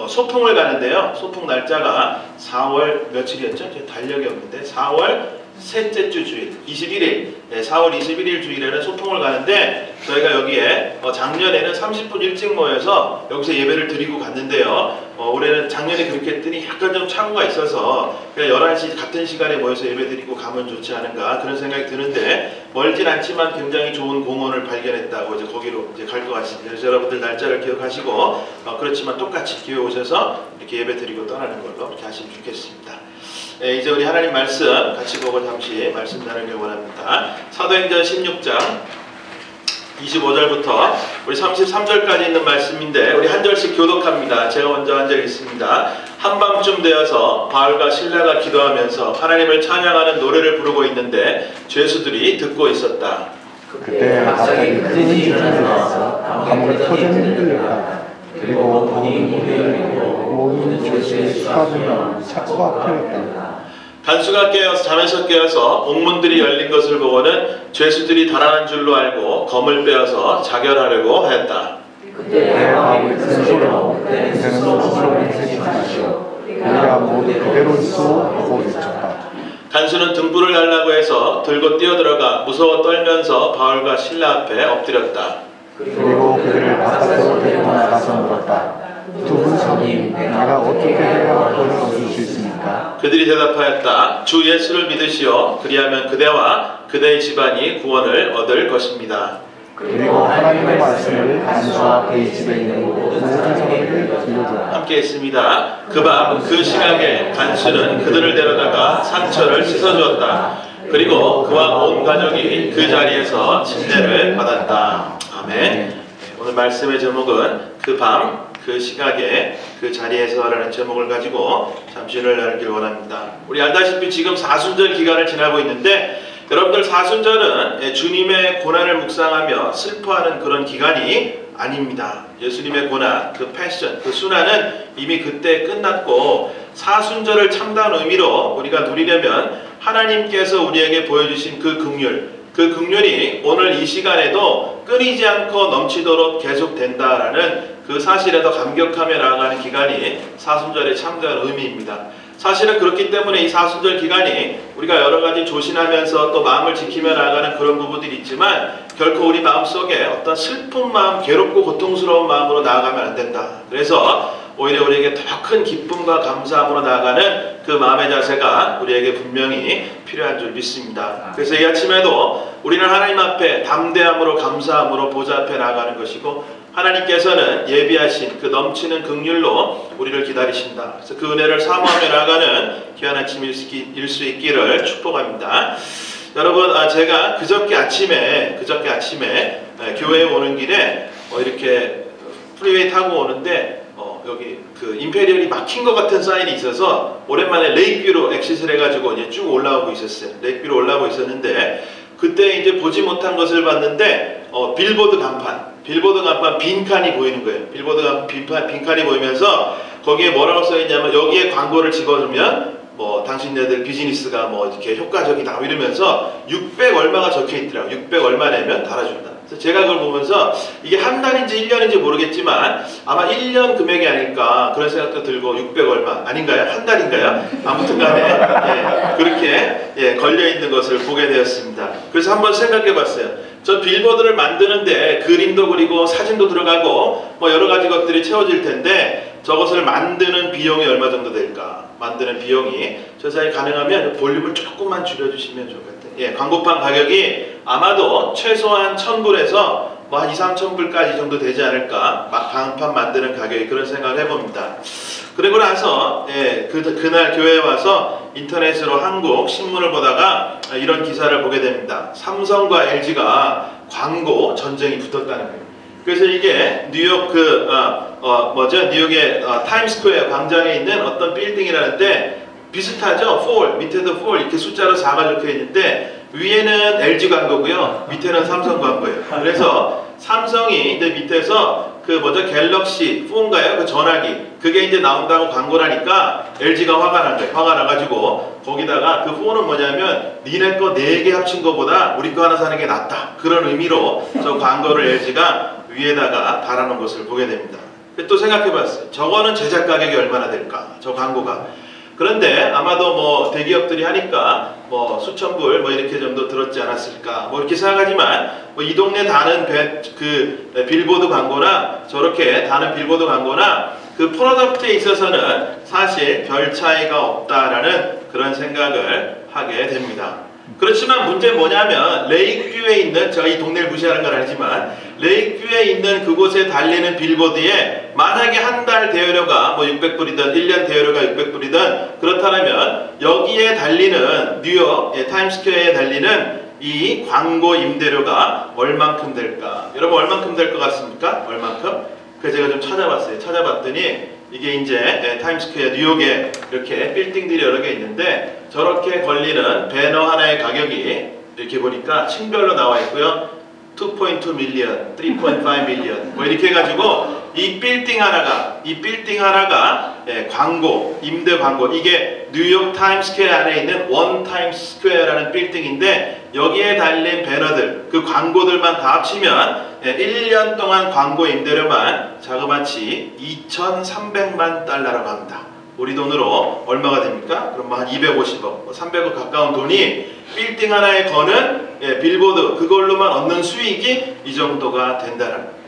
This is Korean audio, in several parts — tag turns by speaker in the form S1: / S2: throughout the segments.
S1: 소풍을 가는데요. 소풍 날짜가 4월 며칠이었죠? 제 달력이 없는데 4월 셋째 주 주일 21일 4월 21일 주일에는 소풍을 가는데 저희가 여기에 작년에는 30분 일찍 모여서 여기서 예배를 드리고 갔는데요. 올해는 작년에 그렇게 했더니 약간 좀 착오가 있어서 그냥 11시 같은 시간에 모여서 예배 드리고 가면 좋지 않은가 그런 생각이 드는데 멀진 않지만 굉장히 좋은 공원을 발견했다고 이제 거기로 이제 갈 것 같습니다. 그래서 여러분들 날짜를 기억하시고 그렇지만 똑같이 기회 오셔서 이렇게 예배 드리고 떠나는 걸로 그렇게 하시면 좋겠습니다. 이제 우리 하나님 말씀 같이 보고 잠시 말씀 나누길 원합니다. 사도행전 16장 25절부터 우리 33절까지 있는 말씀인데 우리 한 절씩 교독합니다. 제가 먼저 한 절 읽습니다. 한밤쯤 되어서 바울과 실라가 기도하면서 하나님을 찬양하는 노래를 부르고 있는데 죄수들이 듣고 있었다.
S2: 그때 갑자기 큰 지진이 일어나서 감옥의 터전이 흔들렸다. 그리고 모든 죄수의 수하며 착고가 풀렸다.
S1: 간수가 깨어서 잠에서 깨어서 옥문들이 열린 것을 보고는 죄수들이 달아난 줄로 알고 검을 빼어서 자결하려고 하였다.
S2: 그때 바울이 큰 소리로 그대는 스스로 회개하시오. 우리가 모두 그대로 있어 하고 외쳤다.
S1: 간수는 등불을 달라고 해서 들고 뛰어들어가 무서워 떨면서 바울과 실라 앞에 엎드렸다.
S2: 그리고 그들을 바깥으로 데리고 나가서 물었다. 두 분 성님, 내가 어떻게 해야 벌을 얻을 수 있습니까?
S1: 그들이 대답하였다. 주 예수를 믿으시오. 그리하면 그대와 그대의 집안이 구원을 얻을 것입니다.
S2: 그리고 하나님의 말씀을 간수와 그의 집에 있는 모든 사람에게 들려주었다.
S1: 함께 했습니다. 그 밤 그 시각에 간수는 그들을 데려다가 상처를 씻어주었다. 그리고 그와 온 가족이 그 자리에서 침례를 받았다. 아멘. 오늘 말씀의 제목은 그 밤 그 시각에 그 자리에서라는 제목을 가지고 잠시를 나누길 원합니다. 우리 알다시피 지금 사순절 기간을 지나고 있는데 여러분들 사순절은 주님의 고난을 묵상하며 슬퍼하는 그런 기간이 아닙니다. 예수님의 고난, 그 패션, 그 순환은 이미 그때 끝났고 사순절을 참다운 의미로 우리가 누리려면 하나님께서 우리에게 보여주신 그 긍휼이 오늘 이 시간에도 끊이지 않고 넘치도록 계속된다라는 그 사실에 더 감격하며 나아가는 기간이 사순절의 참다운 의미입니다. 사실은 그렇기 때문에 이 사순절 기간이 우리가 여러 가지 조심하면서 또 마음을 지키며 나아가는 그런 부분들이 있지만 결코 우리 마음속에 어떤 슬픈 마음, 괴롭고 고통스러운 마음으로 나아가면 안 된다. 그래서 오히려 우리에게 더 큰 기쁨과 감사함으로 나아가는 그 마음의 자세가 우리에게 분명히 필요한 줄 믿습니다. 그래서 이 아침에도 우리는 하나님 앞에 담대함으로 감사함으로 보좌 앞에 나아가는 것이고 하나님께서는 예비하신 그 넘치는 긍휼로 우리를 기다리신다. 그래서 그 은혜를 사모하며 나아가는 귀한 아침일 수 있기를 축복합니다. 여러분, 제가 그저께 아침에 교회에 오는 길에 이렇게 프리웨이 타고 오는데 여기 그 임페리얼이 막힌 것 같은 사인이 있어서 오랜만에 레이크뷰로 엑시스를 해가지고 이제 쭉 올라오고 있었어요. 레이크뷰로 올라오고 있었는데 그때 이제 보지 못한 것을 봤는데 빌보드 간판 빈칸이 보이는 거예요. 빌보드 간판 빈칸이 보이면서 거기에 뭐라고 써있냐면 여기에 광고를 집어주면 뭐 당신네들 비즈니스가 뭐 이렇게 효과적이다 이러면서 600 얼마가 적혀 있더라고요. 600 얼마 내면 달아준다. 그래서 제가 그걸 보면서 이게 한 달인지 1년인지 모르겠지만 아마 1년 금액이 아닐까 그런 생각도 들고 600 얼마 아닌가요? 한 달인가요? 아무튼 간에 그렇게 걸려있는 것을 보게 되었습니다. 그래서 한번 생각해 봤어요. 저 빌보드를 만드는데 그림도 그리고 사진도 들어가고 뭐 여러 가지 것들이 채워질 텐데 저것을 만드는 비용이 얼마 정도 될까? 만드는 비용이 저 사이 가능하면 볼륨을 조금만 줄여주시면 좋을 것 같아요. 광고판 가격이 아마도 최소한 1,000불에서 뭐 한 2-3,000불까지 정도 되지 않을까? 막 방판 만드는 가격이 그런 생각을 해봅니다. 그리고 나서 그날 교회에 와서 인터넷으로 한국 신문을 보다가 이런 기사를 보게 됩니다. 삼성과 LG가 광고 전쟁이 붙었다는 거예요. 그래서 이게 뉴욕 뉴욕의 타임스퀘어 광장에 있는 어떤 빌딩이라는데 비슷하죠? 4 밑에도 4 이렇게 숫자로 4가 적혀 있는데 위에는 LG 광고고요. 밑에는 삼성 광고예요. 그래서 삼성이 이제 밑에서 갤럭시 4인가요? 그 전화기 그게 이제 나온다고 광고를 하니까 LG가 화가 난 거예요. 화가 나가지고 거기다가 그 4는 뭐냐면 니네 거 4개 합친 거보다 우리 거 하나 사는 게 낫다. 그런 의미로 저 광고를 LG가 위에다가 달아놓은 것을 보게 됩니다. 또 생각해봤어요. 저거는 제작 가격이 얼마나 될까? 저 광고가. 그런데 아마도 뭐 대기업들이 하니까 뭐 수천 불 뭐 이렇게 정도 들었지 않았을까? 뭐 이렇게 생각하지만 뭐 이 동네 다는 빌보드 광고나 저렇게 다는 빌보드 광고나 그 프로덕트에 있어서는 사실 별 차이가 없다라는 그런 생각을 하게 됩니다. 그렇지만 문제는 뭐냐면 레이크뷰에 있는, 제가 이 동네를 무시하는 건 아니지만 레이크뷰에 있는 그곳에 달리는 빌보드에 만약에 한 달 대여료가 뭐 600불이든 1년 대여료가 600불이든 그렇다면 여기에 달리는 뉴욕 타임스퀘어에 달리는 이 광고 임대료가 얼만큼 될까? 여러분 얼만큼 될 것 같습니까? 얼만큼? 그래서 제가 좀 찾아봤어요. 찾아봤더니 이게 이제 타임스퀘어 뉴욕에 이렇게 빌딩들이 여러 개 있는데 저렇게 걸리는 배너 하나의 가격이 이렇게 보니까 층별로 나와 있고요. 2.2 밀리언, 3.5 밀리언 뭐 이렇게 해가지고 이 빌딩 하나가 광고, 임대 광고, 이게 뉴욕 타임스퀘어 안에 있는 원 타임스퀘어라는 빌딩인데 여기에 달린 배너들, 그 광고들만 다 합치면 1년 동안 광고 임대료만 자그마치 2,300만 달러라고 합니다. 우리 돈으로 얼마가 됩니까? 그럼 한 250억, 300억 가까운 돈이 빌딩 하나에 거는 빌보드, 그걸로만 얻는 수익이 이 정도가 된다는 거예요.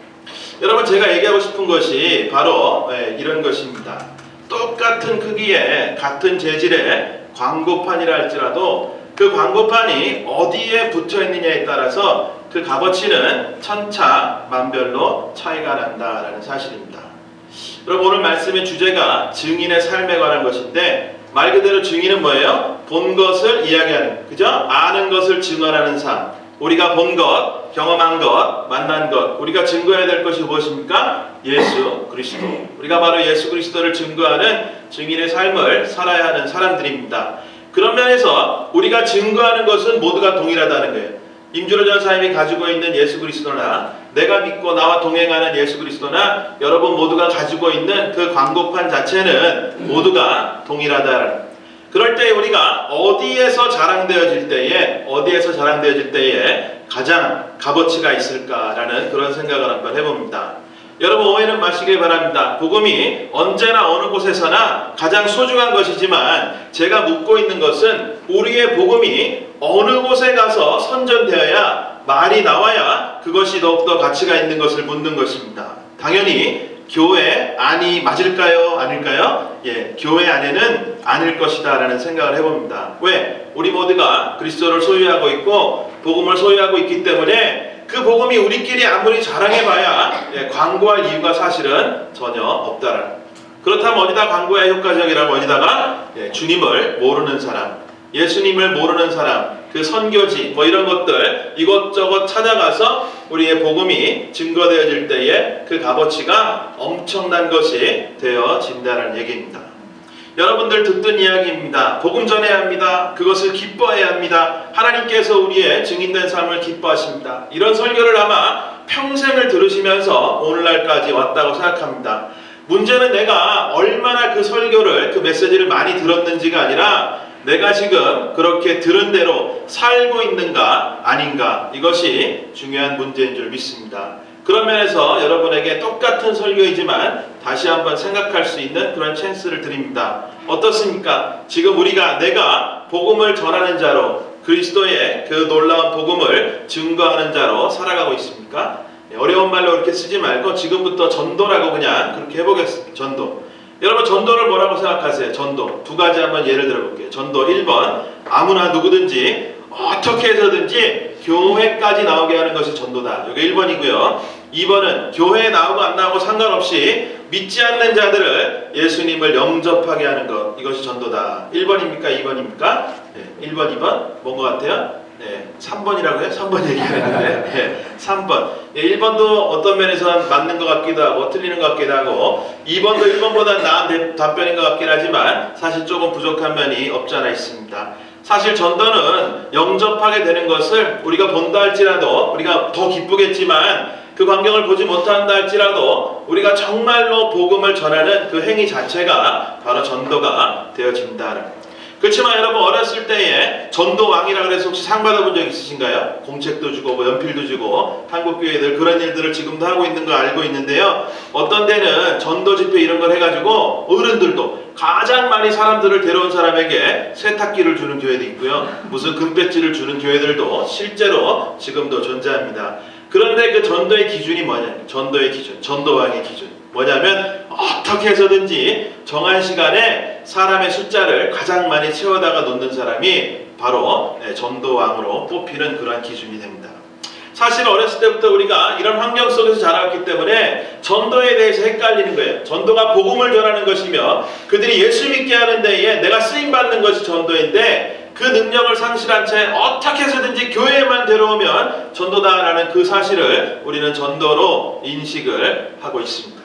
S1: 여러분 제가 얘기하고 싶은 것이 바로 이런 것입니다. 똑같은 크기의 같은 재질의 광고판이라 할지라도 그 광고판이 어디에 붙어 있느냐에 따라서 그 값어치는 천차만별로 차이가 난다라는 사실입니다. 여러분 오늘 말씀의 주제가 증인의 삶에 관한 것인데 말 그대로 증인은 뭐예요? 본 것을 이야기하는, 그죠? 아는 것을 증언하는 삶. 우리가 본 것, 경험한 것, 만난 것, 우리가 증거해야 될 것이 무엇입니까? 예수 그리스도. 우리가 바로 예수 그리스도를 증거하는 증인의 삶을 살아야 하는 사람들입니다. 그런 면에서 우리가 증거하는 것은 모두가 동일하다는 거예요. 임준호 전사님이 가지고 있는 예수 그리스도나 내가 믿고 나와 동행하는 예수 그리스도나 여러분 모두가 가지고 있는 그 광고판 자체는 모두가 동일하다. 그럴 때 우리가 어디에서 자랑되어질 때에 가장 값어치가 있을까라는 그런 생각을 한번 해봅니다. 여러분 오해는 마시길 바랍니다. 복음이 언제나 어느 곳에서나 가장 소중한 것이지만 제가 묻고 있는 것은 우리의 복음이 어느 곳에 가서 선전되어야 말이 나와야 그것이 더욱더 가치가 있는 것을 묻는 것입니다. 당연히 교회 안이 맞을까요? 아닐까요? 교회 안에는 아닐 것이다 라는 생각을 해봅니다. 왜? 우리 모두가 그리스도를 소유하고 있고 복음을 소유하고 있기 때문에 그 복음이 우리끼리 아무리 자랑해봐야 광고할 이유가 사실은 전혀 없다라는. 그렇다면 어디다 광고해야 효과적이라고? 어디다가 주님을 모르는 사람, 예수님을 모르는 사람, 그 선교지 뭐 이런 것들 이것저것 찾아가서 우리의 복음이 증거되어질 때에 그 값어치가 엄청난 것이 되어진다는 얘기입니다. 여러분들 듣던 이야기입니다. 복음 전해야 합니다. 그것을 기뻐해야 합니다. 하나님께서 우리의 증인된 삶을 기뻐하십니다. 이런 설교를 아마 평생을 들으시면서 오늘날까지 왔다고 생각합니다. 문제는 내가 얼마나 그 설교를, 그 메시지를 많이 들었는지가 아니라 내가 지금 그렇게 들은 대로 살고 있는가 아닌가, 이것이 중요한 문제인 줄 믿습니다. 그런 면에서 여러분에게 똑같은 설교이지만 다시 한번 생각할 수 있는 그런 찬스를 드립니다. 어떻습니까? 지금 내가 복음을 전하는 자로, 그리스도의 그 놀라운 복음을 증거하는 자로 살아가고 있습니까? 어려운 말로 그렇게 쓰지 말고 지금부터 전도라고 그냥 그렇게 해보겠습니다. 전도. 여러분 전도를 뭐라고 생각하세요? 전도. 두 가지 한번 예를 들어볼게요. 전도 1번, 아무나 누구든지 어떻게 해서든지 교회까지 나오게 하는 것이 전도다. 이게 1번이고요. 2번은 교회에 나오고 안 나오고 상관없이 믿지 않는 자들을 예수님을 영접하게 하는 것, 이것이 전도다. 1번입니까? 2번입니까? 1번, 2번? 뭔 것 같아요? 3번이라고 해요? 3번 얘기하는데 3번. 1번도 어떤 면에서 맞는 것 같기도 하고 틀리는 것 같기도 하고 2번도 1번보다 나은 답변인 것 같긴 하지만 사실 조금 부족한 면이 없지 않아 있습니다. 사실 전도는 영접하게 되는 것을 우리가 본다 할지라도 우리가 더 기쁘겠지만 그 광경을 보지 못한다 할지라도 우리가 정말로 복음을 전하는 그 행위 자체가 바로 전도가 되어진다. 그렇지만 여러분 어렸을 때에 전도왕이라 그래서 혹시 상 받아본 적 있으신가요? 공책도 주고 뭐 연필도 주고 한국교회들 그런 일들을 지금도 하고 있는 거 알고 있는데요. 어떤 데는 전도 집회 이런 걸 해가지고 어른들도 가장 많이 사람들을 데려온 사람에게 세탁기를 주는 교회도 있고요. 무슨 금배지를 주는 교회들도 실제로 지금도 존재합니다. 그런데 그 전도의 기준이 뭐냐면 전도의 기준, 전도왕의 기준 뭐냐면 어떻게 해서든지 정한 시간에 사람의 숫자를 가장 많이 채워다가 놓는 사람이 바로 전도왕으로 뽑히는 그러한 기준이 됩니다. 사실 어렸을 때부터 우리가 이런 환경 속에서 자라왔기 때문에 전도에 대해서 헷갈리는 거예요. 전도가 복음을 전하는 것이며 그들이 예수 믿게 하는 데에 내가 쓰임받는 것이 전도인데 그 능력을 상실한 채 어떻게 해서든지 교회에만 데려오면 전도다라는 그 사실을 우리는 전도로 인식을 하고 있습니다.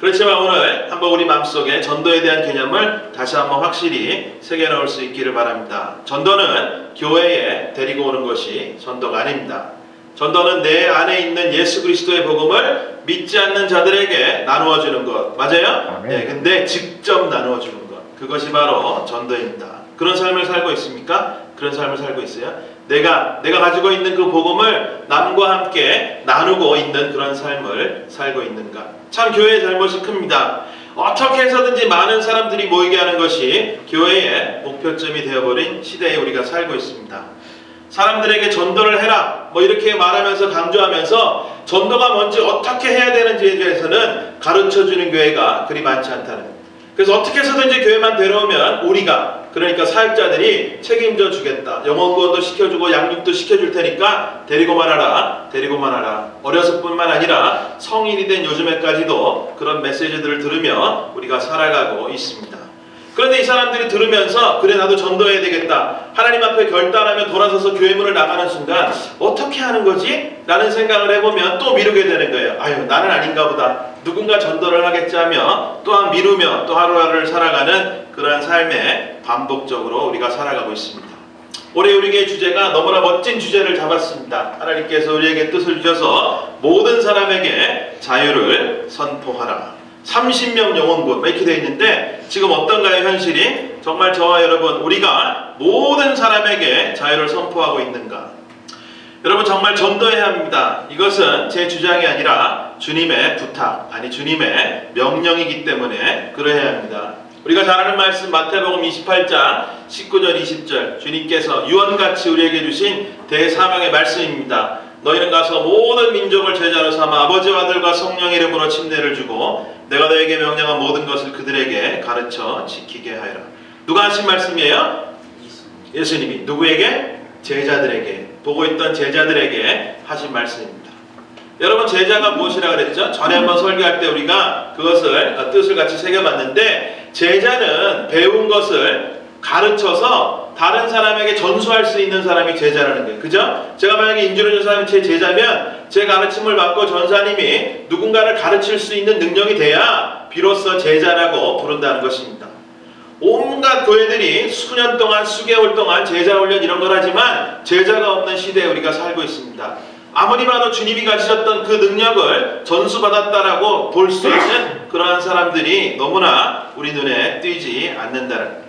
S1: 그렇지만 오늘 한번 우리 마음속에 전도에 대한 개념을 다시 한번 확실히 새겨넣을 수 있기를 바랍니다. 전도는 교회에 데리고 오는 것이 전도가 아닙니다. 전도는 내 안에 있는 예수 그리스도의 복음을 믿지 않는 자들에게 나누어 주는 것. 맞아요? 네, 근데 직접 나누어 주는 것. 그것이 바로 전도입니다. 그런 삶을 살고 있습니까? 그런 삶을 살고 있어요? 내가 가지고 있는 그 복음을 남과 함께 나누고 있는 그런 삶을 살고 있는가? 참 교회의 잘못이 큽니다. 어떻게 해서든지 많은 사람들이 모이게 하는 것이 교회의 목표점이 되어버린 시대에 우리가 살고 있습니다. 사람들에게 전도를 해라 뭐 이렇게 말하면서 강조하면서 전도가 뭔지 어떻게 해야 되는지에 대해서는 가르쳐주는 교회가 그리 많지 않다는 거예요. 그래서 어떻게 해서든지 교회만 데려오면 우리가 그러니까 사역자들이 책임져 주겠다. 영혼구원도 시켜주고 양육도 시켜줄 테니까 데리고만 하라. 어려서뿐만 아니라 성인이 된 요즘에까지도 그런 메시지들을 들으며 우리가 살아가고 있습니다. 그런데 이 사람들이 들으면서 그래 나도 전도해야 되겠다. 하나님 앞에 결단하면 돌아서서 교회 문을 나가는 순간 어떻게 하는 거지? 라는 생각을 해보면 또 미루게 되는 거예요. 아유 나는 아닌가 보다. 누군가 전도를 하겠지 하며 또한 미루며 또 하루하루를 살아가는 그러한 삶에 반복적으로 우리가 살아가고 있습니다. 올해 우리에게 주제가 너무나 멋진 주제를 잡았습니다. 하나님께서 우리에게 뜻을 주셔서 모든 사람에게 자유를 선포하라. 30명 영혼구원 이렇게 되어 있는데 지금 어떤가요 현실이? 정말 저와 여러분 우리가 모든 사람에게 자유를 선포하고 있는가? 여러분 정말 전도해야 합니다. 이것은 제 주장이 아니라 주님의 부탁, 아니 주님의 명령이기 때문에 그러해야 합니다. 우리가 잘 아는 말씀 마태복음 28장 19절 20절 주님께서 유언같이 우리에게 주신 대사명의 말씀입니다. 너희는 가서 모든 민족을 제자로 삼아 아버지와 아들과 성령의 이름으로 침례를 주고 내가 너에게 명령한 모든 것을 그들에게 가르쳐 지키게 하여라. 누가 하신 말씀이에요? 예수님이 누구에게? 제자들에게, 보고 있던 제자들에게 하신 말씀입니다. 여러분 제자가 무엇이라 그랬죠? 전에 한번 설교할 때 우리가 그것을 뜻을 같이 새겨봤는데 제자는 배운 것을 가르쳐서 다른 사람에게 전수할 수 있는 사람이 제자라는 거예요. 그죠? 제가 만약에 임준호 전사님이 제 제자면 제 가르침을 받고 전사님이 누군가를 가르칠 수 있는 능력이 돼야 비로소 제자라고 부른다는 것입니다. 온갖 교회들이 수년 동안 수개월 동안 제자 훈련 이런 걸 하지만 제자가 없는 시대에 우리가 살고 있습니다. 아무리 봐도 주님이 가지셨던 그 능력을 전수받았다라고 볼 수 있는 그러한 사람들이 너무나 우리 눈에 띄지 않는다는 거예요.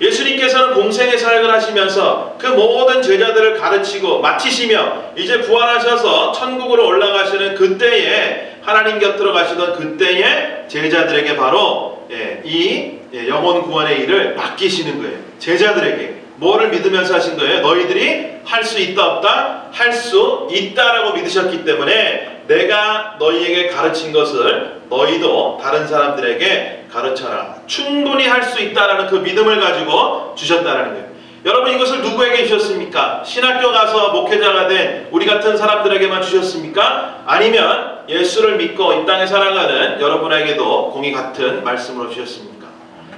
S1: 예수님께서는 공생의 사역을 하시면서 그 모든 제자들을 가르치고 마치시며 이제 부활하셔서 천국으로 올라가시는 그때에 하나님 곁으로 가시던 그때에 제자들에게 바로 이 영혼 구원의 일을 맡기시는 거예요. 제자들에게 뭐를 믿으면서 하신 거예요? 너희들이 할 수 있다 없다? 할 수 있다라고 믿으셨기 때문에 내가 너희에게 가르친 것을 너희도 다른 사람들에게 가르쳐라. 충분히 할 수 있다라는 그 믿음을 가지고 주셨다라는 거예요. 여러분 이것을 누구에게 주셨습니까? 신학교 가서 목회자가 된 우리 같은 사람들에게만 주셨습니까? 아니면 예수를 믿고 이 땅에 살아가는 여러분에게도 공의 같은 말씀으로 주셨습니까?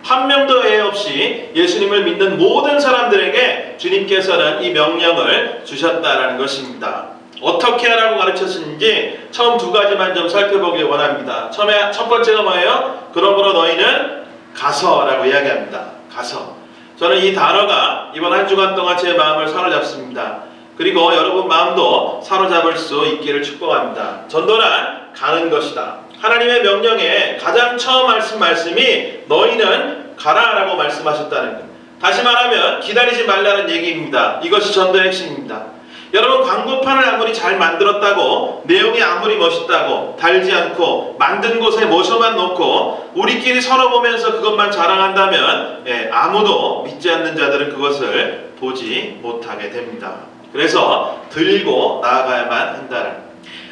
S1: 한 명도 예외 없이 예수님을 믿는 모든 사람들에게 주님께서는 이 명령을 주셨다라는 것입니다. 어떻게 하라고 가르쳤는지 처음 두 가지만 좀 살펴보길 원합니다. 처음에 첫 번째가 뭐예요? 그러므로 너희는 가서라고 이야기합니다. 가서. 저는 이 단어가 이번 한 주간 동안 제 마음을 사로잡습니다. 그리고 여러분 마음도 사로잡을 수 있기를 축복합니다. 전도란 가는 것이다. 하나님의 명령에 가장 처음 말씀이 너희는 가라라고 말씀하셨다는 거예요. 다시 말하면 기다리지 말라는 얘기입니다. 이것이 전도의 핵심입니다. 여러분, 광고판을 아무리 잘 만들었다고, 내용이 아무리 멋있다고, 달지 않고 만든 곳에 모셔만 놓고 우리끼리 서로 보면서 그것만 자랑한다면 아무도 믿지 않는 자들은 그것을 보지 못하게 됩니다. 그래서 들고 나아가야만 한다는,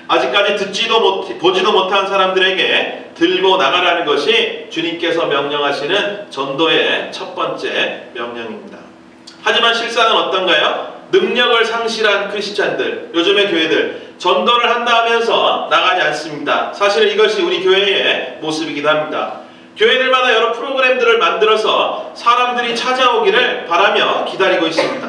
S1: 아직까지 보지도 못한 사람들에게 들고 나가라는 것이 주님께서 명령하시는 전도의 첫 번째 명령입니다. 하지만 실상은 어떤가요? 능력을 상실한 크리스찬들, 요즘의 교회들 전도를 한다 하면서 나가지 않습니다. 사실은 이것이 우리 교회의 모습이기도 합니다. 교회들마다 여러 프로그램들을 만들어서 사람들이 찾아오기를 바라며 기다리고 있습니다.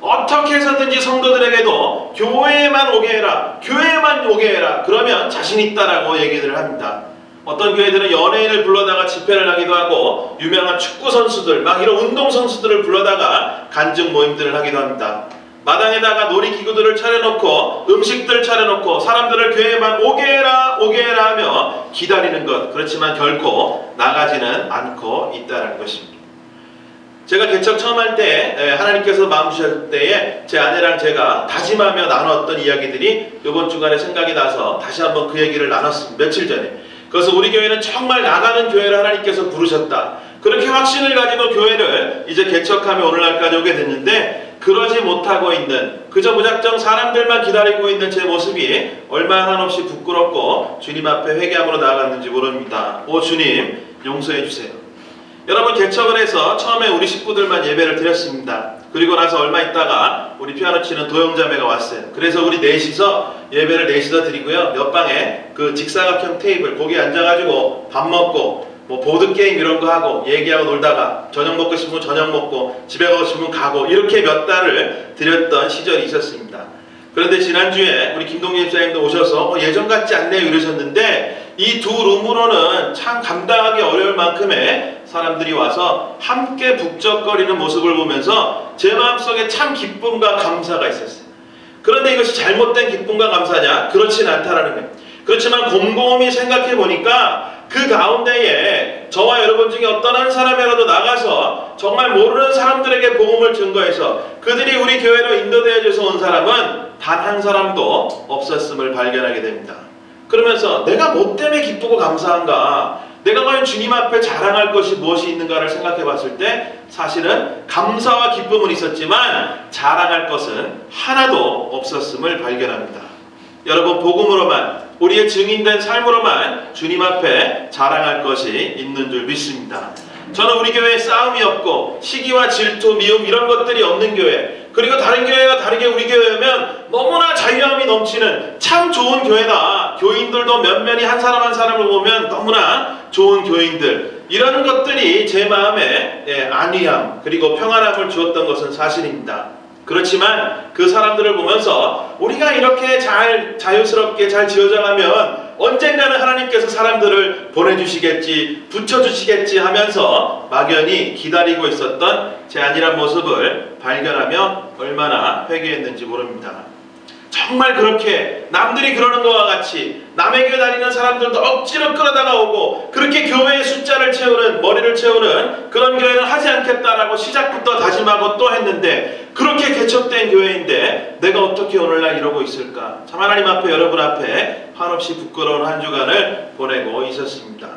S1: 어떻게 해서든지 성도들에게도 교회에만 오게 해라, 교회에만 오게 해라, 그러면 자신 있다라고 얘기를 합니다. 어떤 교회들은 연예인을 불러다가 집회를 하기도 하고, 유명한 축구 선수들, 막 이런 운동 선수들을 불러다가 간증 모임들을 하기도 합니다. 마당에다가 놀이기구들을 차려놓고 음식들 차려놓고 사람들을 교회에만 오게 해라 오게 해라 하며 기다리는 것, 그렇지만 결코 나가지는 않고 있다는 것입니다. 제가 개척 처음 할 때 하나님께서 마음 주셨을 때에 제 아내랑 제가 다짐하며 나눴던 이야기들이 이번 주간에 생각이 나서 다시 한번 그 얘기를 나눴습니다. 며칠 전에. 그래서 우리 교회는 정말 나가는 교회를 하나님께서 부르셨다. 그렇게 확신을 가지고 교회를 이제 개척하며 오늘날까지 오게 됐는데, 그러지 못하고 있는, 그저 무작정 사람들만 기다리고 있는 제 모습이 얼마나 한없이 부끄럽고 주님 앞에 회개함으로 나아갔는지 모릅니다. 오 주님, 용서해 주세요. 여러분, 개척을 해서 처음에 우리 식구들만 예배를 드렸습니다. 그리고 나서 얼마 있다가 우리 피아노 치는 도영자매가 왔어요. 그래서 우리 넷이서 예배를 넷이서 드리고요, 옆방에 그 직사각형 테이블, 거기에 앉아가지고 밥 먹고 뭐 보드게임 이런 거 하고 얘기하고 놀다가 저녁 먹고 싶으면 저녁 먹고 집에 가고 싶으면 가고, 이렇게 몇 달을 드렸던 시절이 있었습니다. 그런데 지난주에 우리 김동진 집사님도 오셔서 예전 같지 않네요 이러셨는데, 이 두 룸으로는 참 감당하기 어려울 만큼의 사람들이 와서 함께 북적거리는 모습을 보면서 제 마음속에 참 기쁨과 감사가 있었어요. 그런데 이것이 잘못된 기쁨과 감사냐? 그렇진 않다라는 거예요. 그렇지만 곰곰이 생각해 보니까 그 가운데에 저와 여러분 중에 어떤 한 사람이라도 나가서 정말 모르는 사람들에게 복음을 증거해서 그들이 우리 교회로 인도되어져서 온 사람은 단 한 사람도 없었음을 발견하게 됩니다. 그러면서 내가 뭐 때문에 기쁘고 감사한가? 내가 과연 주님 앞에 자랑할 것이 무엇이 있는가를 생각해 봤을 때 사실은 감사와 기쁨은 있었지만 자랑할 것은 하나도 없었음을 발견합니다. 여러분, 복음으로만, 우리의 증인된 삶으로만 주님 앞에 자랑할 것이 있는 줄 믿습니다. 저는 우리 교회에 싸움이 없고 시기와 질투, 미움 이런 것들이 없는 교회, 그리고 다른 교회와 다르게 우리 교회면 너무나 자유함이 넘치는 참 좋은 교회다. 교인들도 면면이 한 사람 한 사람을 보면 너무나 좋은 교인들, 이런 것들이 제 마음에 안위함 그리고 평안함을 주었던 것은 사실입니다. 그렇지만 그 사람들을 보면서 우리가 이렇게 자유스럽게 잘 지어져가면 언젠가는 하나님께서 사람들을 보내주시겠지, 붙여주시겠지 하면서 막연히 기다리고 있었던 제 안일한 모습을 발견하며 얼마나 회개했는지 모릅니다. 정말 그렇게 남들이 그러는 것과 같이 남의 교회 다니는 사람들도 억지로 끌어다가 오고 그렇게 교회의 숫자를 채우는, 머리를 채우는 그런 교회는 하지 않겠다라고 시작부터 다짐하고 또 했는데, 그렇게 개척된 교회인데 내가 어떻게 오늘날 이러고 있을까? 참 하나님 앞에, 여러분 앞에 한없이 부끄러운 한 주간을 보내고 있었습니다.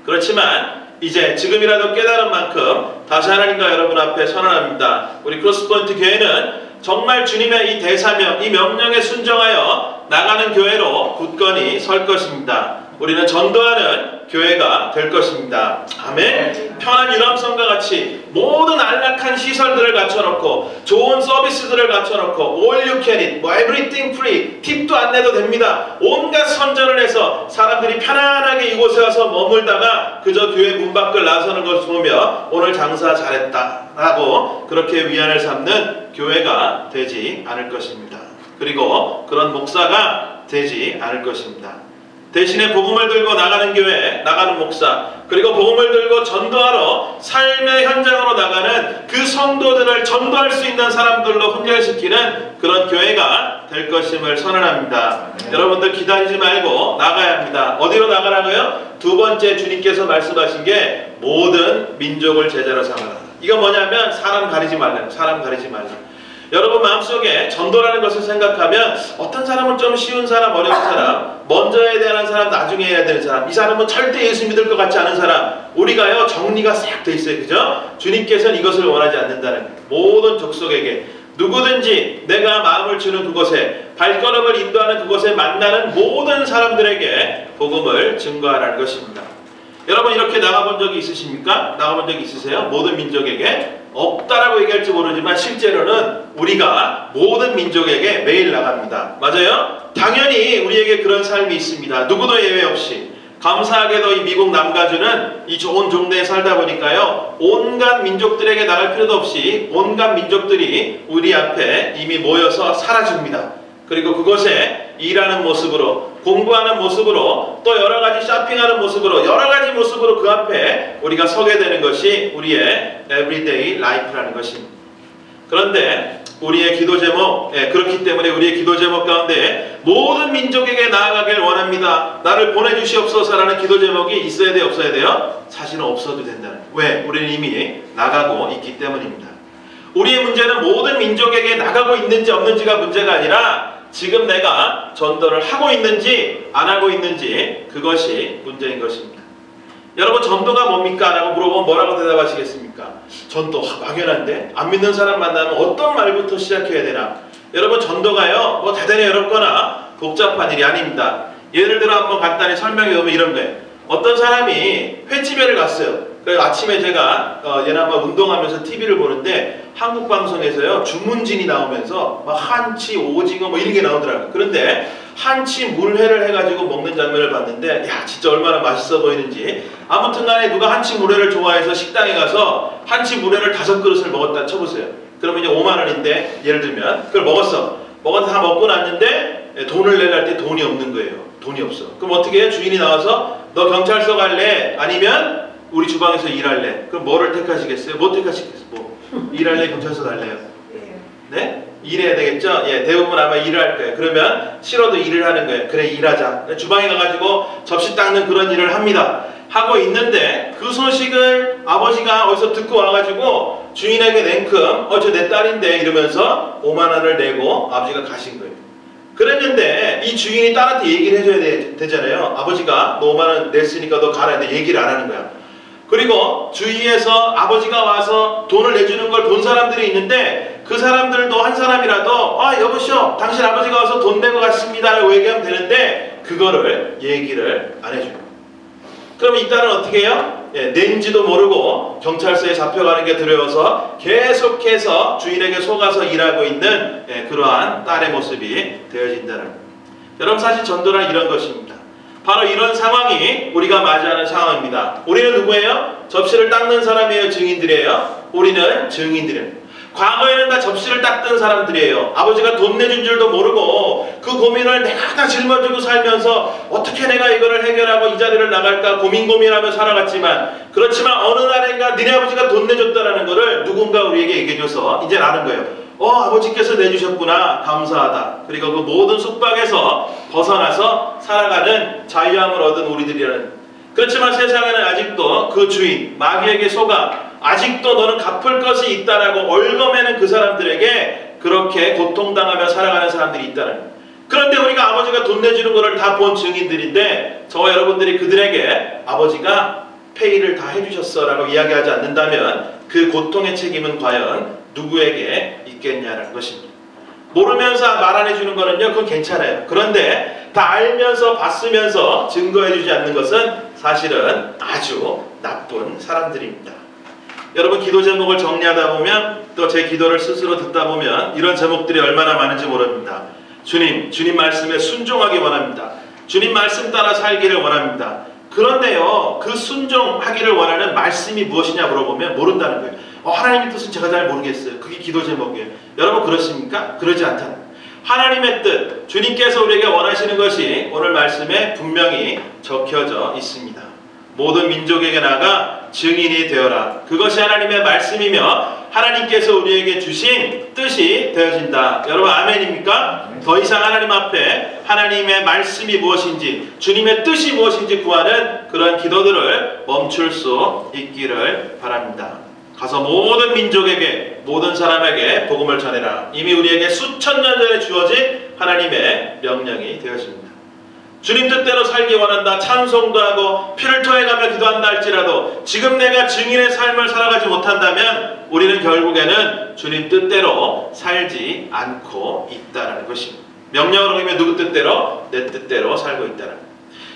S1: 그렇지만 이제 지금이라도 깨달은 만큼 다시 하나님과 여러분 앞에 선언합니다. 우리 크로스포인트 교회는 정말 주님의 이 대사명, 이 명령에 순종하여 나가는 교회로 굳건히 설 것입니다. 우리는 전도하는 교회가 될 것입니다. 아멘. 편한 유람선과 같이 모든 안락한 시설들을 갖춰놓고 좋은 서비스들을 갖춰놓고 all you can eat, everything free, 팁도 안 내도 됩니다. 온갖 선전을 해서 사람들이 편안하게 이곳에 와서 머물다가 그저 교회 문 밖을 나서는 것을 보며 오늘 장사 잘했다 라고 그렇게 위안을 삼는 교회가 되지 않을 것입니다. 그리고 그런 목사가 되지 않을 것입니다. 대신에 복음을 들고 나가는 교회, 나가는 목사, 그리고 복음을 들고 전도하러 삶의 현장으로 나가는 그 성도들을 전도할 수 있는 사람들로 훈련시키는 그런 교회가 될 것임을 선언합니다. 여러분들 기다리지 말고 나가야 합니다. 어디로 나가라고요? 두 번째 주님께서 말씀하신 게 모든 민족을 제자로 삼아라. 이건 뭐냐면 사람 가리지 말라. 사람 가리지 말라. 여러분 마음속에 전도라는 것을 생각하면 어떤 사람은 좀 쉬운 사람, 어려운 사람, 먼저 해야 되는 사람, 나중에 해야 되는 사람, 이 사람은 절대 예수 믿을 것 같지 않은 사람, 우리가요 정리가 싹 돼 있어요. 그죠? 주님께서는 이것을 원하지 않는다는 모든 족속에게 누구든지 내가 마음을 주는 그곳에 발걸음을 인도하는 그곳에 만나는 모든 사람들에게 복음을 증거하라는 것입니다. 여러분 이렇게 나가본 적이 있으십니까? 나가본 적이 있으세요? 모든 민족에게? 없다라고 얘기할지 모르지만 실제로는 우리가 모든 민족에게 매일 나갑니다. 맞아요? 당연히 우리에게 그런 삶이 있습니다. 누구도 예외 없이. 감사하게도 이 미국 남가주는 이 좋은 종대에 살다 보니까요 온갖 민족들에게 나갈 필요도 없이 온갖 민족들이 우리 앞에 이미 모여서 살아줍니다. 그리고 그곳에 일하는 모습으로, 공부하는 모습으로, 또 여러가지 쇼핑하는 모습으로, 여러가지 모습으로 그 앞에 우리가 서게 되는 것이 우리의 everyday life라는 것입니다. 그런데 우리의 기도 제목, 그렇기 때문에 우리의 기도 제목 가운데 모든 민족에게 나아가길 원합니다. 나를 보내주시옵소서라는 기도 제목이 있어야 돼요? 없어야 돼요? 사실은 없어도 된다는. 왜? 우리는 이미 나가고 있기 때문입니다. 우리의 문제는 모든 민족에게 나가고 있는지 없는지가 문제가 아니라 지금 내가 전도를 하고 있는지 안 하고 있는지 그것이 문제인 것입니다. 여러분 전도가 뭡니까? 라고 물어보면 뭐라고 대답하시겠습니까? 전도 막연한데 안 믿는 사람 만나면 어떤 말부터 시작해야 되나? 여러분 전도가요 뭐 대단히 어렵거나 복잡한 일이 아닙니다. 예를 들어 한번 간단히 설명해 보면 이런 거예요. 어떤 사람이 횟집에를 갔어요. 그래서 아침에 제가 얘는 아마 운동하면서 TV를 보는데 한국 방송에서요 주문진이 나오면서 막 한치, 오징어 뭐 이런 게 나오더라고요. 그런데 한치 물회를 해가지고 먹는 장면을 봤는데 야 진짜 얼마나 맛있어 보이는지. 아무튼간에 누가 한치 물회를 좋아해서 식당에 가서 한치 물회를 5그릇을 먹었다 쳐보세요. 그러면 이제 5만 원인데 예를 들면 그걸 먹었어. 먹어서 다 먹고 났는데 돈을 내려 할 때 돈이 없는 거예요. 돈이 없어. 그럼 어떻게 해요? 주인이 나와서 너 경찰서 갈래? 아니면 우리 주방에서 일할래? 그럼 뭐를 택하시겠어요? 뭐 택하시겠어요? 뭐 일할래? 경찰서 갈래요? 네? 일해야 되겠죠? 예, 대부분 아마 일을 할 거예요. 그러면 싫어도 일을 하는 거예요. 그래 일하자. 주방에 가가지고 접시 닦는 그런 일을 합니다. 하고 있는데 그 소식을 아버지가 어디서 듣고 와가지고 주인에게 냉큼 저 내 딸인데 이러면서 5만 원을 내고 아버지가 가신 거예요. 그랬는데 이 주인이 딸한테 얘기를 해줘야 되잖아요. 아버지가 너 5만 원 냈으니까 너 가라 했는데 얘기를 안 하는 거야. 그리고 주위에서 아버지가 와서 돈을 내주는 걸 본 사람들이 있는데 그 사람들도 한 사람이라도 여보시오 당신 아버지가 와서 돈 내고 갔습니다 라고 얘기하면 되는데 그거를 얘기를 안 해줘요. 그럼 이 딸은 어떻게 해요? 낸지도 모르고 경찰서에 잡혀가는 게 두려워서 계속해서 주인에게 속아서 일하고 있는 그러한 딸의 모습이 되어진다는 거예요. 여러분 사실 전도란 이런 것입니다. 바로 이런 상황이 우리가 맞이하는 상황입니다. 우리는 누구예요? 접시를 닦는 사람이에요? 증인들이에요? 우리는 증인들이에요. 과거에는 다 접시를 닦던 사람들이에요. 아버지가 돈 내준 줄도 모르고 그 고민을 내가 다 짊어지고 살면서 어떻게 내가 이거를 해결하고 이 자리를 나갈까 고민하며 살아갔지만 그렇지만 어느 날인가 니네 아버지가 돈 내줬다라는 거를 누군가 우리에게 얘기해줘서 이제 아는 거예요. 아버지께서 내주셨구나 감사하다. 그리고 그 모든 속박에서 벗어나서 살아가는 자유함을 얻은 우리들이라는. 그렇지만 세상에는 아직도 그 주인 마귀에게 속아 아직도 너는 갚을 것이 있다라고 얼거매는 그 사람들에게 그렇게 고통당하며 살아가는 사람들이 있다는 거예요. 그런데 우리가 아버지가 돈 내주는 것을 다 본 증인들인데 저와 여러분들이 그들에게 아버지가 페이를 다 해주셨어 라고 이야기하지 않는다면 그 고통의 책임은 과연 누구에게 있겠냐는 것입니다. 모르면서 말 안 해주는 거는요 그건 괜찮아요. 그런데 다 알면서 봤으면서 증거해주지 않는 것은 사실은 아주 나쁜 사람들입니다. 여러분 기도 제목을 정리하다 보면 또 제 기도를 스스로 듣다 보면 이런 제목들이 얼마나 많은지 모릅니다. 주님 말씀에 순종하기 원합니다. 주님 말씀 따라 살기를 원합니다. 그런데요 그 순종하기를 원하는 말씀이 무엇이냐 물어보면 모른다는 거예요. 하나님의 뜻은 제가 잘 모르겠어요. 그게 기도 제목이에요. 여러분 그렇습니까? 그러지 않다는 거예요. 하나님의 뜻, 주님께서 우리에게 원하시는 것이 오늘 말씀에 분명히 적혀져 있습니다. 모든 민족에게 나가 증인이 되어라. 그것이 하나님의 말씀이며 하나님께서 우리에게 주신 뜻이 되어진다. 여러분 아멘입니까? 더 이상 하나님 앞에 하나님의 말씀이 무엇인지 주님의 뜻이 무엇인지 구하는 그런 기도들을 멈출 수 있기를 바랍니다. 가서 모든 민족에게, 모든 사람에게 복음을 전해라. 이미 우리에게 수천 년 전에 주어진 하나님의 명령이 되었습니다. 주님 뜻대로 살기 원한다, 찬송도 하고 피를 토해가며 기도한다 할지라도 지금 내가 증인의 삶을 살아가지 못한다면 우리는 결국에는 주님 뜻대로 살지 않고 있다는 것입니다. 명령으로 보면 누구 뜻대로? 내 뜻대로 살고 있다는 거예요.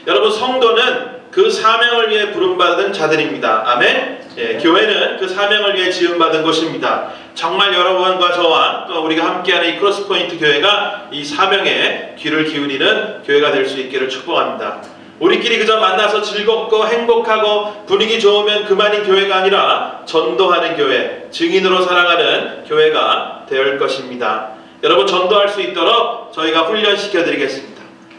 S1: 여러분, 성도는 그 사명을 위해 부름받은 자들입니다. 아멘. 예, 교회는 그 사명을 위해 지음받은 곳입니다. 정말 여러분과 저와 또 우리가 함께하는 이 크로스포인트 교회가 이 사명에 귀를 기울이는 교회가 될 수 있기를 축복합니다. 우리끼리 그저 만나서 즐겁고 행복하고 분위기 좋으면 그만인 교회가 아니라 전도하는 교회, 증인으로 살아가는 교회가 될 것입니다. 여러분, 전도할 수 있도록 저희가 훈련시켜 드리겠습니다.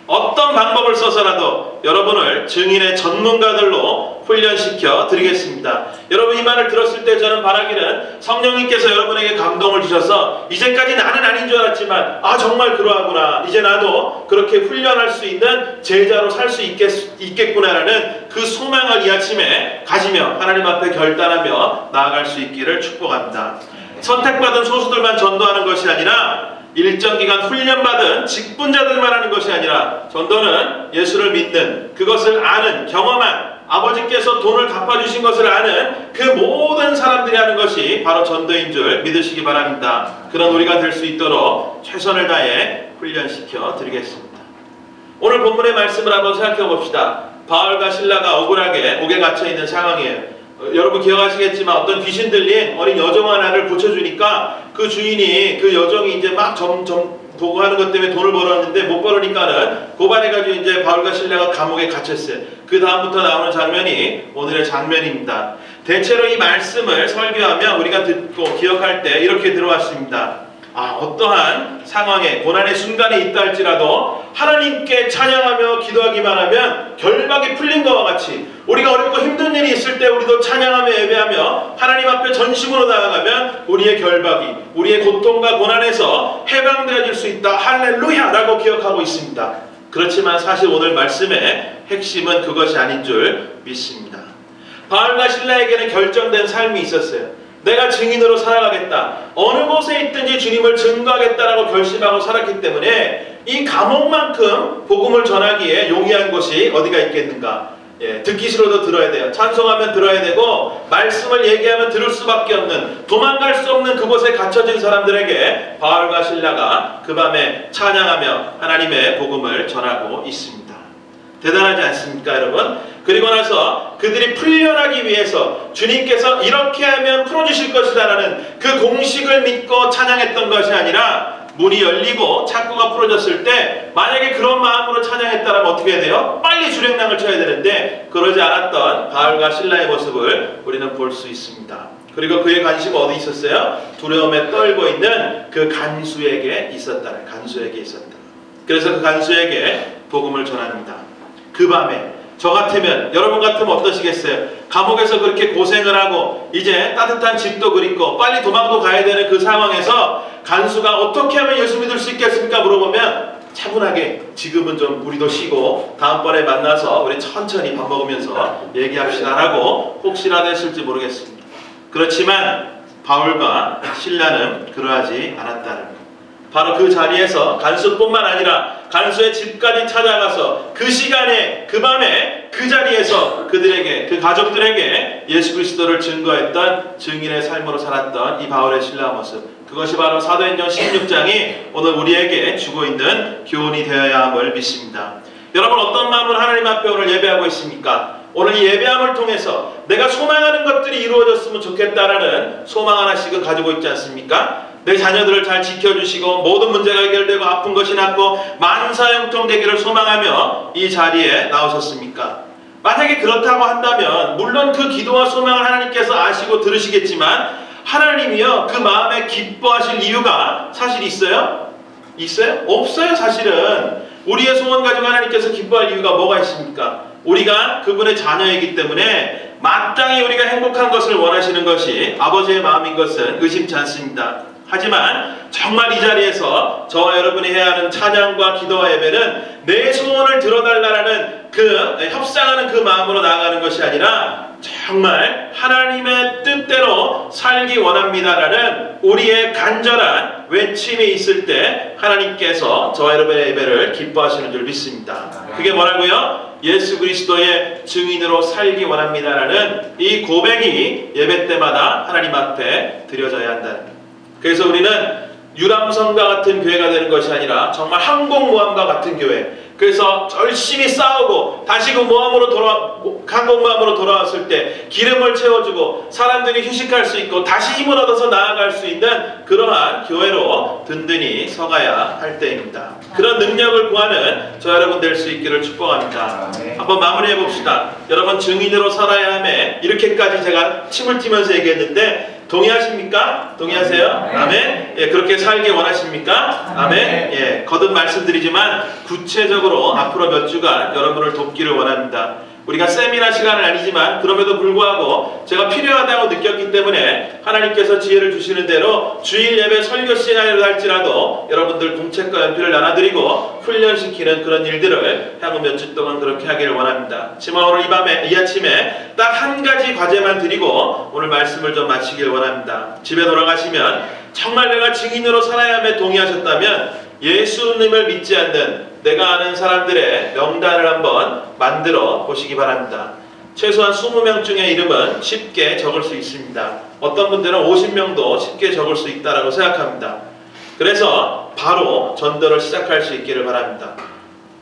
S1: 어떤 방법을 써서라도 여러분을 증인의 전문가들로 훈련시켜 드리겠습니다. 여러분, 이 말을 들었을 때 저는 바라기는 성령님께서 여러분에게 감동을 주셔서 이제까지 나는 아닌 줄 알았지만 정말 그러하구나, 이제 나도 그렇게 훈련할 수 있는 제자로 살 수 있겠구나라는 그 소망을 이 아침에 가지며 하나님 앞에 결단하며 나아갈 수 있기를 축복합니다. 선택받은 소수들만 전도하는 것이 아니라 일정 기간 훈련받은 직분자들만 하는 것이 아니라 전도는 예수를 믿는, 그것을 아는, 경험한, 아버지께서 돈을 갚아주신 것을 아는 그 모든 사람들이 하는 것이 바로 전도인 줄 믿으시기 바랍니다. 그런 우리가 될 수 있도록 최선을 다해 훈련시켜 드리겠습니다. 오늘 본문의 말씀을 한번 생각해 봅시다. 바울과 실라가 억울하게 옥에 갇혀 있는 상황이에요. 여러분 기억하시겠지만 어떤 귀신 들린 어린 여종 하나를 고쳐주니까 그 주인이, 그 여종이 이제 막 점점 보고 하는 것 때문에 돈을 벌었는데 못 벌으니까는 고발해가지고 이제 바울과 실라가 감옥에 갇혔어요. 그 다음부터 나오는 장면이 오늘의 장면입니다. 대체로 이 말씀을 설교하며 우리가 듣고 기억할 때 이렇게 들어왔습니다. 어떠한 상황에, 고난의 순간에 있다 할지라도 하나님께 찬양하며 기도하기만 하면 결박이 풀린 것과 같이 우리가 어렵고 힘든 일이 있을 때 우리도 찬양하며 예배하며 하나님 앞에 전심으로 나아가면 우리의 결박이, 우리의 고통과 고난에서 해방되어질 수 있다. 할렐루야! 라고 기억하고 있습니다. 그렇지만 사실 오늘 말씀의 핵심은 그것이 아닌 줄 믿습니다. 바울과 실라에게는 결정된 삶이 있었어요. 내가 증인으로 살아가겠다, 어느 곳에 있든지 주님을 증거하겠다라고 결심하고 살았기 때문에 이 감옥만큼 복음을 전하기에 용이한 곳이 어디가 있겠는가. 듣기 싫어도 들어야 돼요. 찬송하면 들어야 되고 말씀을 얘기하면 들을 수밖에 없는, 도망갈 수 없는 그곳에 갇혀진 사람들에게 바울과 실라가 그 밤에 찬양하며 하나님의 복음을 전하고 있습니다. 대단하지 않습니까, 여러분? 그리고 나서 그들이 풀려나기 위해서 주님께서 이렇게 하면 풀어주실 것이다 라는 그 공식을 믿고 찬양했던 것이 아니라 문이 열리고 창구가 풀어졌을 때 만약에 그런 마음으로 찬양했다면 어떻게 해야 돼요? 빨리 주랭랑을 쳐야 되는데 그러지 않았던 바울과 실라의 모습을 우리는 볼 수 있습니다. 그리고 그의 관심은 어디 있었어요? 두려움에 떨고 있는 그 간수에게 있었다. 간수에게 있었다. 그래서 그 간수에게 복음을 전합니다. 그 밤에 저 같으면, 여러분 같으면 어떠시겠어요? 감옥에서 그렇게 고생을 하고 이제 따뜻한 집도 그립고 빨리 도망도 가야 되는 그 상황에서 간수가 어떻게 하면 예수 믿을 수 있겠습니까? 물어보면 차분하게 지금은 좀 우리도 쉬고 다음번에 만나서 우리 천천히 밥 먹으면서 얘기합시다 라고 혹시라도 했을지 모르겠습니다. 그렇지만 바울과 실라는 그러하지 않았다는 것. 바로 그 자리에서 간수뿐만 아니라 간수의 집까지 찾아가서 그 시간에, 그 밤에 그 자리에서 그들에게, 그 가족들에게 예수 그리스도를 증거했던 증인의 삶으로 살았던 이 바울의 신라 모습, 그것이 바로 사도행전 16장이 오늘 우리에게 주고 있는 교훈이 되어야 함을 믿습니다. 여러분, 어떤 마음으로 하나님 앞에 오늘 예배하고 있습니까? 오늘 이 예배함을 통해서 내가 소망하는 것들이 이루어졌으면 좋겠다라는 소망 하나씩은 가지고 있지 않습니까? 내 자녀들을 잘 지켜주시고 모든 문제가 해결되고 아픈 것이 낫고 만사형통되기를 소망하며 이 자리에 나오셨습니까? 만약에 그렇다고 한다면 물론 그 기도와 소망을 하나님께서 아시고 들으시겠지만 하나님이요, 그 마음에 기뻐하실 이유가 사실 있어요? 있어요? 없어요. 사실은 우리의 소원 가지고 하나님께서 기뻐할 이유가 뭐가 있습니까? 우리가 그분의 자녀이기 때문에 마땅히 우리가 행복한 것을 원하시는 것이 아버지의 마음인 것은 의심치 않습니다. 하지만 정말 이 자리에서 저와 여러분이 해야 하는 찬양과 기도와 예배는 내 소원을 들어달라는 협상하는 그 마음으로 나아가는 것이 아니라 정말 하나님의 뜻대로 살기 원합니다라는 우리의 간절한 외침이 있을 때 하나님께서 저와 여러분의 예배를 기뻐하시는 줄 믿습니다. 그게 뭐라고요? 예수 그리스도의 증인으로 살기 원합니다라는 이 고백이 예배 때마다 하나님 앞에 드려져야 한다. 그래서 우리는 유람선과 같은 교회가 되는 것이 아니라 정말 항공모함과 같은 교회. 그래서 열심히 싸우고 다시 그 항공모함으로 돌아왔을 때 기름을 채워주고 사람들이 휴식할 수 있고 다시 힘을 얻어서 나아갈 수 있는 그러한 교회로 든든히 서가야 할 때입니다. 그런 능력을 구하는 저 여러분 될 수 있기를 축복합니다. 한번 마무리해 봅시다. 여러분 증인으로 살아야 하며 이렇게까지 제가 침을 튀면서 얘기했는데 동의하십니까? 동의하세요? 아멘. 예, 그렇게 살기 원하십니까? 아멘. 예, 거듭 말씀드리지만 구체적으로 앞으로 몇 주간 여러분을 돕기를 원합니다. 우리가 세미나 시간은 아니지만 그럼에도 불구하고 제가 필요하다고 느꼈기 때문에 하나님께서 지혜를 주시는 대로 주일 예배 설교 시간이라도 할지라도 여러분들 공책과 연필을 나눠드리고 훈련시키는 그런 일들을 향후 몇 주 동안 그렇게 하기를 원합니다. 하지만 오늘 이 아침에 딱 한 가지 과제만 드리고 오늘 말씀을 좀 마치길 원합니다. 집에 돌아가시면 정말 내가 증인으로 살아야 함에 동의하셨다면 예수님을 믿지 않는 내가 아는 사람들의 명단을 한번 만들어 보시기 바랍니다. 최소한 20명 중에 이름은 쉽게 적을 수 있습니다. 어떤 분들은 50명도 쉽게 적을 수 있다고 생각합니다. 그래서 바로 전도를 시작할 수 있기를 바랍니다.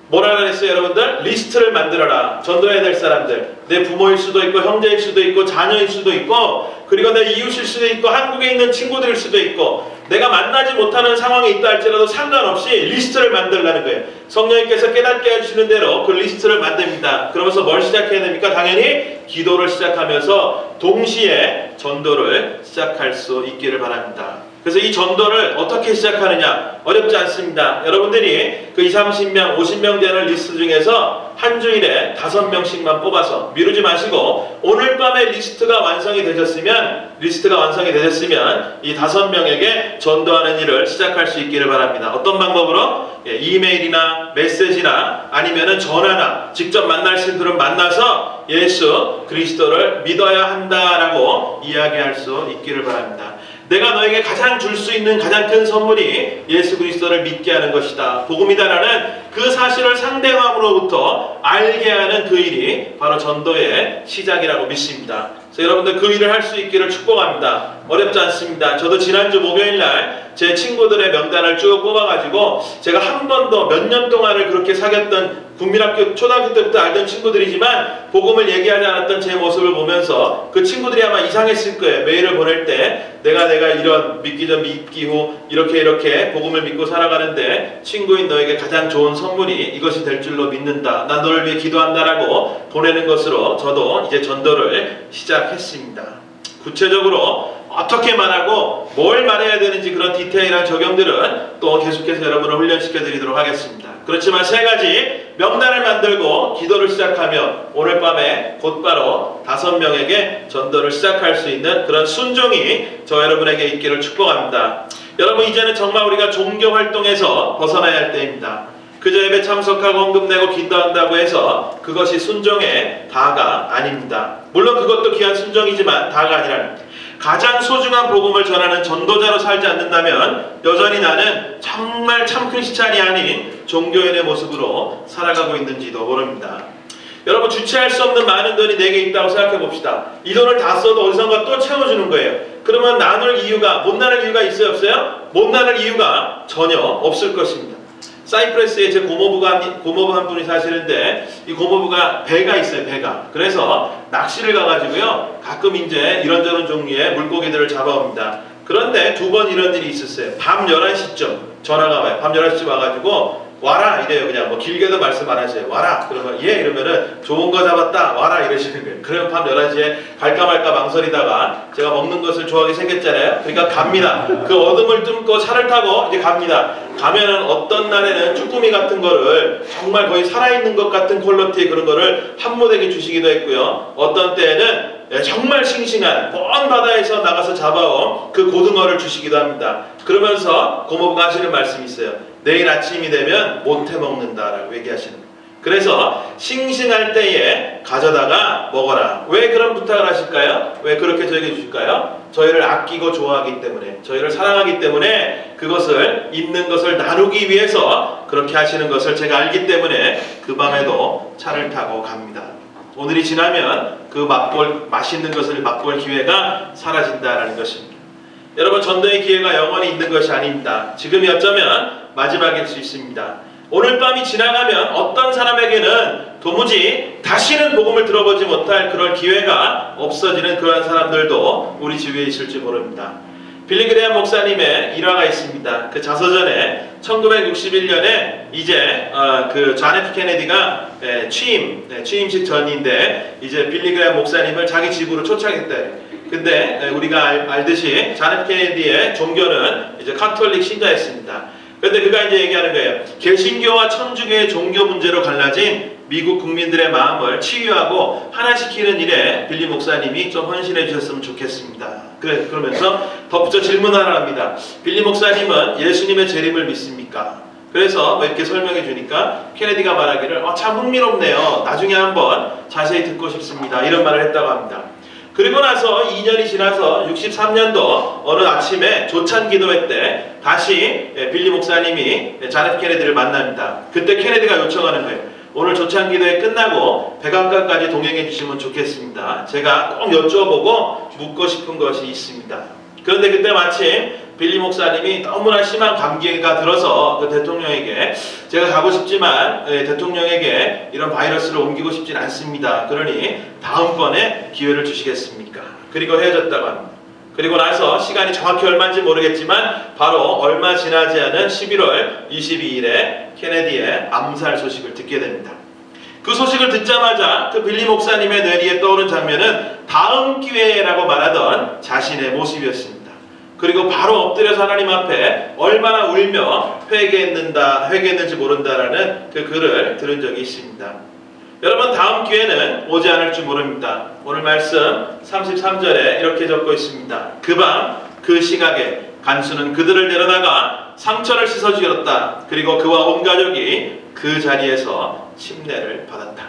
S1: 뭐라 그랬어요 여러분들? 리스트를 만들어라. 전도해야 될 사람들. 내 부모일 수도 있고 형제일 수도 있고 자녀일 수도 있고 그리고 내 이웃일 수도 있고 한국에 있는 친구들일 수도 있고 내가 만나지 못하는 상황이 있다 할지라도 상관없이 리스트를 만들라는 거예요. 성령님께서 깨닫게 해주시는 대로 그 리스트를 만듭니다. 그러면서 뭘 시작해야 됩니까? 당연히 기도를 시작하면서 동시에 전도를 시작할 수 있기를 바랍니다. 그래서 이 전도를 어떻게 시작하느냐? 어렵지 않습니다. 여러분들이 그 20, 30명, 50명 되는 리스트 중에서 한 주일에 5명씩만 뽑아서 미루지 마시고 오늘 밤에 리스트가 완성이 되셨으면 이 5명에게 전도하는 일을 시작할 수 있기를 바랍니다. 어떤 방법으로? 이메일이나 메시지나 아니면은 전화나 직접 만나실 분을 만나서 예수 그리스도를 믿어야 한다라고 이야기할 수 있기를 바랍니다. 내가 너에게 가장 줄 수 있는 가장 큰 선물이 예수 그리스도를 믿게 하는 것이다. 복음이다라는 그 사실을 상대방으로부터 알게 하는 그 일이 바로 전도의 시작이라고 믿습니다. 그래서 여러분들 그 일을 할 수 있기를 축복합니다. 어렵지 않습니다. 저도 지난주 목요일날 제 친구들의 명단을 쭉 뽑아가지고 제가 한 번도 몇 년 동안을 그렇게 사귀었던 국민학교 초등학교 때부터 알던 친구들이지만 복음을 얘기하지 않았던 제 모습을 보면서 그 친구들이 아마 이상했을 거예요. 메일을 보낼 때 내가 이런 믿기 전 믿기 후 이렇게 복음을 믿고 살아가는데 친구인 너에게 가장 좋은 선물이 이것이 될 줄로 믿는다. 난 너를 위해 기도한다라고 보내는 것으로 저도 이제 전도를 시작했습니다. 구체적으로 어떻게 말하고 뭘 말해야 되는지 그런 디테일한 적용들은 또 계속해서 여러분을 훈련시켜 드리도록 하겠습니다. 그렇지만 3가지 명단을 만들고 기도를 시작하며 오늘 밤에 곧바로 5명에게 전도를 시작할 수 있는 그런 순종이 저 여러분에게 있기를 축복합니다. 여러분 이제는 정말 우리가 종교 활동에서 벗어나야 할 때입니다. 그저 예배 참석하고 헌금 내고 기도한다고 해서 그것이 순종의 다가 아닙니다. 물론 그것도 귀한 순종이지만 다가 아니라는 가장 소중한 복음을 전하는 전도자로 살지 않는다면 여전히 나는 정말 참 크리스찬이 아닌 종교인의 모습으로 살아가고 있는지도 모릅니다. 여러분 주체할 수 없는 많은 돈이 내게 있다고 생각해 봅시다. 이 돈을 다 써도 어디선가 또 채워주는 거예요. 그러면 못 나눌 이유가 있어요 없어요? 못 나눌 이유가 전혀 없을 것입니다. 사이프러스에 제 고모부 한 분이 사시는데 이 고모부가 배가 있어요. 배가. 그래서 낚시를 가가지고요 가끔 이제 이런저런 종류의 물고기들을 잡아옵니다. 그런데 2번 이런 일이 있었어요. 밤 11시쯤 전화가 와요. 밤 11시쯤 와가지고 와라 이래요. 그냥 뭐 길게도 말씀 안 하세요. 와라 그러면 예 이러면은 좋은 거 잡았다 와라 이러시는 거예요. 그러면 밤 11시에 갈까 말까 망설이다가 제가 먹는 것을 좋아하게 생겼잖아요. 그러니까 갑니다. 그 어둠을 뚫고 차를 타고 이제 갑니다. 가면은 어떤 날에는 쭈꾸미 같은 거를 정말 거의 살아있는 것 같은 퀄리티의 그런 거를 한 모대기 주시기도 했고요. 어떤 때에는 정말 싱싱한 먼 바다에서 나가서 잡아온 그 고등어를 주시기도 합니다. 그러면서 고모부가 하시는 말씀이 있어요. 내일 아침이 되면 못해 먹는다라고 얘기하시는 거예요. 그래서 싱싱할 때에 가져다가 먹어라. 왜 그런 부탁을 하실까요? 왜 그렇게 저에게 주실까요? 저희를 아끼고 좋아하기 때문에, 저희를 사랑하기 때문에 그것을 있는 것을 나누기 위해서 그렇게 하시는 것을 제가 알기 때문에 그 밤에도 차를 타고 갑니다. 오늘이 지나면 그 맛있는 것을 맛볼 기회가 사라진다라는 것입니다. 여러분, 전도의 기회가 영원히 있는 것이 아닙니다. 지금이 어쩌면 마지막일 수 있습니다. 오늘 밤이 지나가면 어떤 사람에게는 도무지 다시는 복음을 들어보지 못할 그런 기회가 없어지는 그러한 사람들도 우리 주위에 있을지 모릅니다. 빌리 그레이엄 목사님의 일화가 있습니다. 그 자서전에 1961년에 이제 그 존 F 케네디가 취임식 전인데 이제 빌리 그레이엄 목사님을 자기 집으로 초청했대. 근데 우리가 알듯이 존 F 케네디의 종교는 이제 카톨릭 신자였습니다. 그런데 그가 이제 얘기하는 거예요. 개신교와 천주교의 종교 문제로 갈라진 미국 국민들의 마음을 치유하고 하나시키는 일에 빌리 목사님이 좀 헌신해 주셨으면 좋겠습니다. 그러면서 덧붙여 질문하라 합니다. 빌리 목사님은 예수님의 재림을 믿습니까? 그래서 뭐 이렇게 설명해 주니까 케네디가 말하기를 참 흥미롭네요. 나중에 한번 자세히 듣고 싶습니다. 이런 말을 했다고 합니다. 그리고 나서 2년이 지나서 63년도 어느 아침에 조찬 기도회 때 다시 빌리 목사님이 존 F 케네디를 만납니다. 그때 케네디가 요청하는 거예요. 오늘 조찬 기도회 끝나고 백악관까지 동행해 주시면 좋겠습니다. 제가 꼭 여쭤보고 묻고 싶은 것이 있습니다. 그런데 그때 마침 빌리 목사님이 너무나 심한 감기가 들어서 그 대통령에게 제가 가고 싶지만 대통령에게 이런 바이러스를 옮기고 싶진 않습니다. 그러니 다음번에 기회를 주시겠습니까? 그리고 헤어졌다고 합니다. 그리고 나서 시간이 정확히 얼마인지 모르겠지만 바로 얼마 지나지 않은 11월 22일에 케네디의 암살 소식을 듣게 됩니다. 그 소식을 듣자마자 그 빌리 목사님의 뇌리에 떠오른 장면은 다음 기회라고 말하던 자신의 모습이었습니다. 그리고 바로 엎드려서 하나님 앞에 얼마나 울며 회개했는지 모른다라는 그 글을 들은 적이 있습니다. 여러분, 다음 기회는 오지 않을 줄 모릅니다. 오늘 말씀 33절에 이렇게 적고 있습니다. 그 밤 그 시각에 간수는 그들을 데려다가 상처를 씻어주었다. 그리고 그와 온 가족이 그 자리에서 침례를 받았다.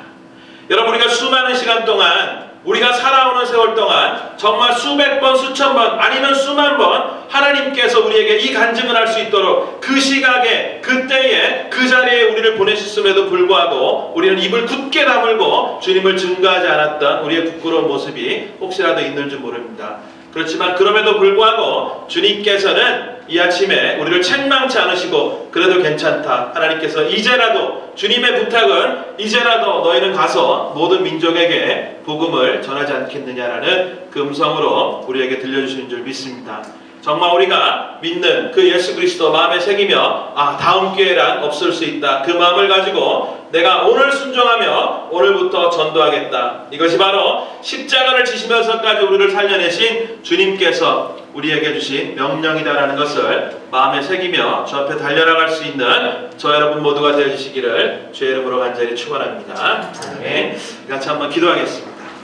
S1: 여러분, 우리가 수많은 시간 동안 우리가 살아오는 세월 동안 정말 수백 번, 수천 번, 아니면 수만 번 하나님께서 우리에게 이 간증을 할 수 있도록 그 시각에, 그때에, 그 자리에 우리를 보내셨음에도 불구하고 우리는 입을 굳게 다물고 주님을 증거하지 않았던 우리의 부끄러운 모습이 혹시라도 있는 줄 모릅니다. 그렇지만 그럼에도 불구하고 주님께서는 이 아침에 우리를 책망치 않으시고 그래도 괜찮다. 하나님께서 이제라도 주님의 부탁은 이제라도 너희는 가서 모든 민족에게 복음을 전하지 않겠느냐라는 그 음성으로 우리에게 들려주시는 줄 믿습니다. 정말 우리가 믿는 그 예수 그리스도 마음에 새기며 다음 기회란 없을 수 있다. 그 마음을 가지고 내가 오늘 순종하며 오늘부터 전도하겠다. 이것이 바로 십자가를 지시면서까지 우리를 살려내신 주님께서 우리에게 주신 명령이다라는 것을 마음에 새기며 주 앞에 달려나갈 수 있는 저 여러분 모두가 되어주시기를 주의 이름으로 간절히 축원합니다. 같이 한번 기도하겠습니다.